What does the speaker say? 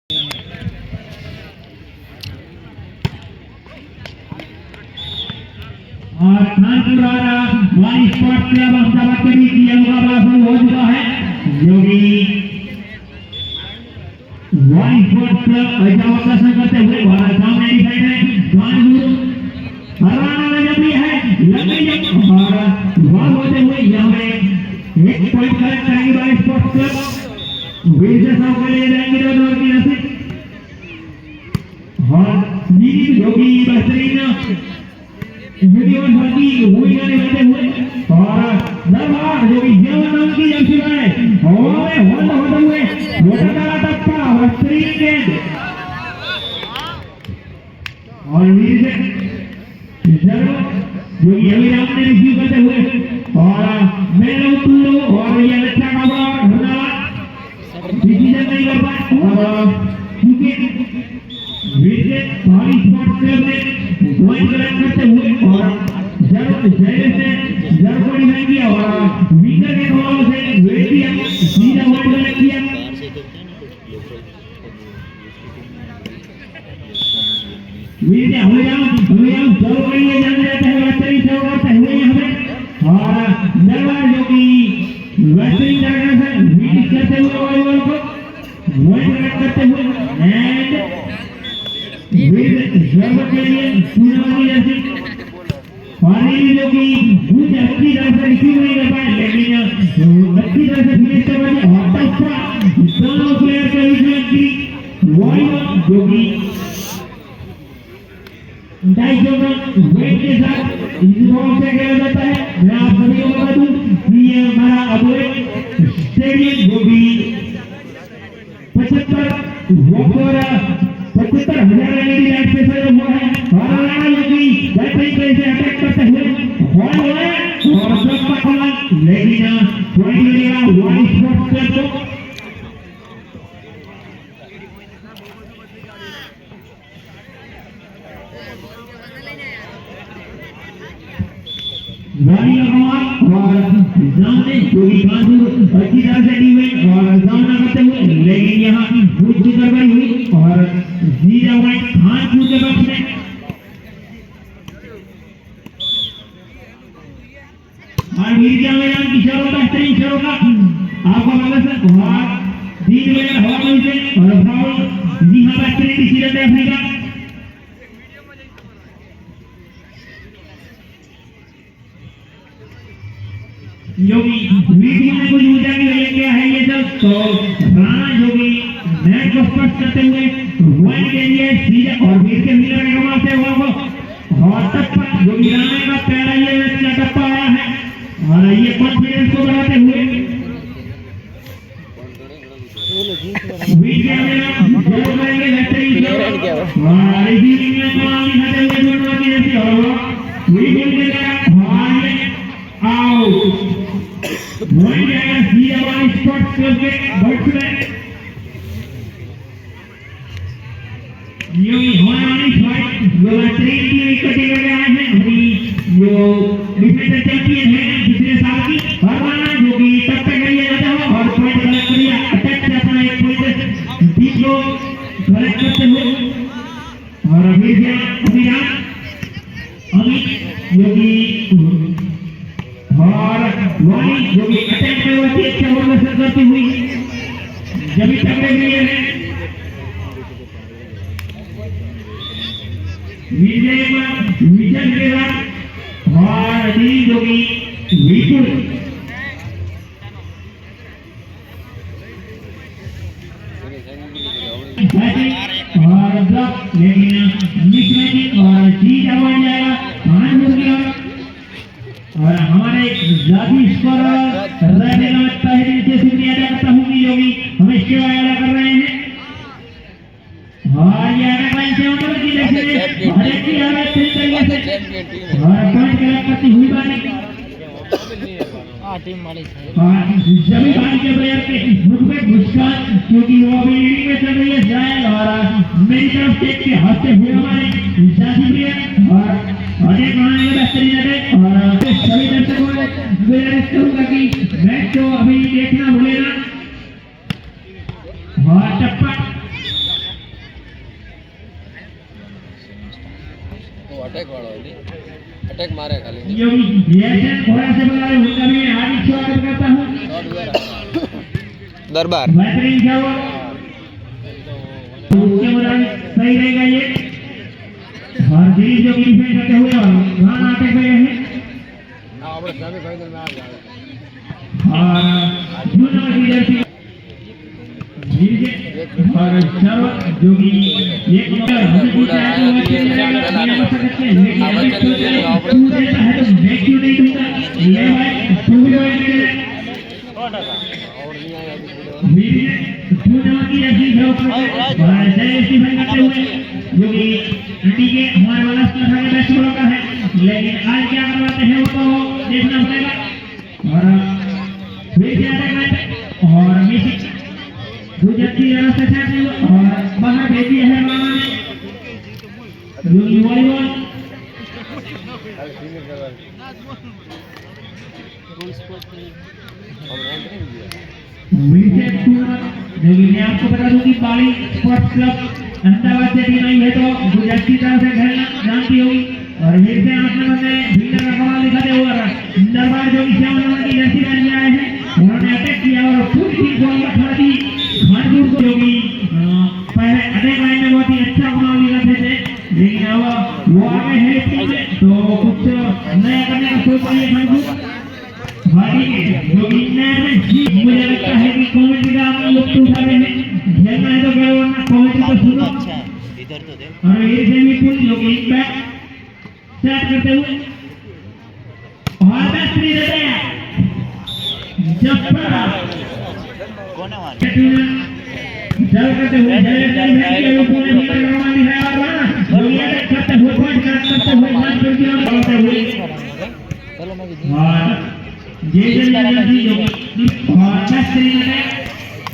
और खानपुर वाली sports club Ahmedabad के बीच ये मुकाबला शुरू हो चुका है, जो कि वाली स्पोर्ट्स क्लब ऐसा प्रदर्शन करते हुए भारत सामने की साइड है कानपुर हराना में जब भी है लंबी जंप और बॉल होते हुए यहाँ पे एक पॉइंट कलेक्ट करेंगे वाली स्पोर्ट्स क्लब विजेता के लिए जाएंगे दो ओवर की नसीब और नीति जो कि बेहतरीन वीडियो भर्ती हुई जाने वाले हुए और दरबार जो कि जीवन की जर्सी में होल्ड होते हुए छोटा काला टप्पा और स्क्रीन गेंद और नीचे जरूर जो कि अभी आपने रिसीव करते हुए और मेरे टूलो और ये अच्छा का बॉल धन्यवाद डिसीजन नहीं कर पाए और क्योंकि विकेट भारी स्पोर्ट्स क्लब ने पॉइंट कलेक्ट करते हुए और जय से जरकोड़ी में किया और विकेट के बॉल से वेटिया सीधा पॉइंट कलेक्ट किया विकेट हम जरकोड़ी में जाने जाते हैं बेहतरीन से करते हुए यहाँ पे और दरबार जो कि बेहतरीन तरह से विकेट करते हुए वॉलीबॉल को पॉइंट कलेक्ट करते हुए एंड जरूरत के लिए टूर्नामेंट जैसी पानी जो कि बहुत अच्छी तरह से रिसीव नहीं कर पाए लेकिन अच्छी तरह से फिनिश कर पाए और टप्पा दोनों प्लेयर के बीच में की वॉलीबॉल जो कि 250 वेट के साथ इस बॉल से खेला जाता है। मैं आप सभी को बता दूं कि ये हमारा अबोई स्टेडियम जो कि 75,000 एलईडी लाइट से सजा हुआ है और राणा योगी बेहतरीन से अटैक करते हुए बॉल है और दस का खोला लेकिन पॉइंट मिलेगा वाली स्पोर्ट्स क्लब को वाली अगवान और सामने जो कि कानपुर अच्छी तरह से टीम है और सामना करते हुए लेकिन यहाँ बहुत सी गड़बड़ी हुई और जीरा वाइट कानपुर के पक्ष में और मीडिया मैदान की शरों का बेहतरीन शरों का आपका प्रदर्शन और तीन प्लेयर हवा में से और फाउल जी हाँ बेहतरीन डिसीजन है अफ्रीका जो कि मीडिया में कुछ ऊर्जा की वजह क्या है ये सब तो राणा जो कि नेट को स्पर्श करते हुए वन के लिए सीधा और बीच के मिलर के कमाल से वो और टप्पा जो कि राणा का पहला ये मैच का टप्पा आया है और ये कॉन्फिडेंस को बढ़ाते हुए बीच के में जो करेंगे बेहतरीन और रिसीविंग में कमाल दिखाते हुए टूर्नामेंट की जैसी और वीडियो के लिए आउट वही जाएगा सीधा वाली स्पोर्ट्स क्लब के बैट्समैन ये होने वाली फाइट जो बेहतरीन की विकेट लेकर आए हैं अभी जो डिफेंडर चैंपियन है पिछले साल की हरवाना जो कि टप्पे के लिए जाता है और पॉइंट कलेक्ट किया अटैक से अपना एक पॉइंट टीम को कलेक्ट करते हुए और अभियान अमित जो कि और वाली जो कि अटैक में वो अच्छा प्रदर्शन करती हुई जब तक लिए हैं विजय के बाद और अनिल जो कि विपुल और ब्लॉक लेकिन मिसमैचिंग और चीज आवाज जाएगा कानपुर की और हमारे जाती स्कोरर रहने का पहले से शुक्रिया अदा करता हूँ कि जो भी हमें सेवा अदा कर रहे हैं और ये अटैक लाइन से उतर की जैसे हर एक की हालत सही तरीके से और पॉइंट कलेक्ट करती हुई बानी टीम मालिक है सभी बानी के प्लेयर के मुख में मुस्कान क्योंकि वो अभी लीडिंग में चल रही है जाए और मेरी तरफ से के हाथ से हुए हमारे जाती प्लेयर और अटैक बनाने का बेहतरीन अटैक और सभी दर्शकों को गुजारिश करूंगा कि मैच को अभी देखना भूलेना और टप्पा अटैक वाला है अटैक मारे खाली योगी रिएक्शन थोड़ा से बता रहे उनका भी हार्दिक स्वागत करता हूं दरबार बेहतरीन क्या हुआ उसके मुताबिक सही रहेगा ये और दिलीप जो डिफेंड करते हुए और वहां आते हुए हैं આપણે સામે ફાઇનલ में आ जाए और दूसरा लीडर और सर्व जो कि एक नंबर हमें पूछा है तो वो सकते हैं लेकिन अगर तू देता है तो मैं क्यों नहीं दूंगा ले भाई तू भी और नहीं आया वीर तू जमा की ऐसी है और जय श्री भाई करते हुए जो कि इंडी के हमारे वाला स्टार के बेस्ट बॉलर का है लेकिन आज क्या करवाते हैं वो तो देखना पड़ेगा और फिर से अटैक और मिसिंग गुजराती रास्ते से और बाहर भेज दिया है मामा ने योगी वॉलीबॉल विकेट टूर्नामेंट जोगी मैं आपको बता दूं कि बाली स्पोर्ट्स क्लब अहमदाबाद से टीम आई है तो गुजरात की तरफ से खेलना जानती होगी और फिर से आपने बंदे भीतर का कमाल दिखाते हुए दरबार जो कि 7 नंबर की जर्सी पहन के आए हैं उन्होंने अटैक किया और पूरी टीम को खड़ा दी खानपुर को जो कि पहले अटैक लाइन में बहुत ही अच्छा कमाल दिखाते थे लेकिन अब वो आगे है टीम में तो कुछ नया करने का सोच रही है खानपुर भाई जो कि मुझे लगता है कि कमेंट्री का आप लोग उठा रहे हैं खेलना है तो क्या वरना कमेंट्री तो सुनो इधर तो दे और ये सेमीफुल जो कि बैक सेट करते हुए और बेहतरीन देते हैं जब कौन है वहां जल करते हुए जय के ऊपर में भीतर कमाल है और वहां दुनिया के करते हुए पॉइंट करते हुए मैच करते हुए चलो मैं भी और जय जय जी जो और बेहतरीन है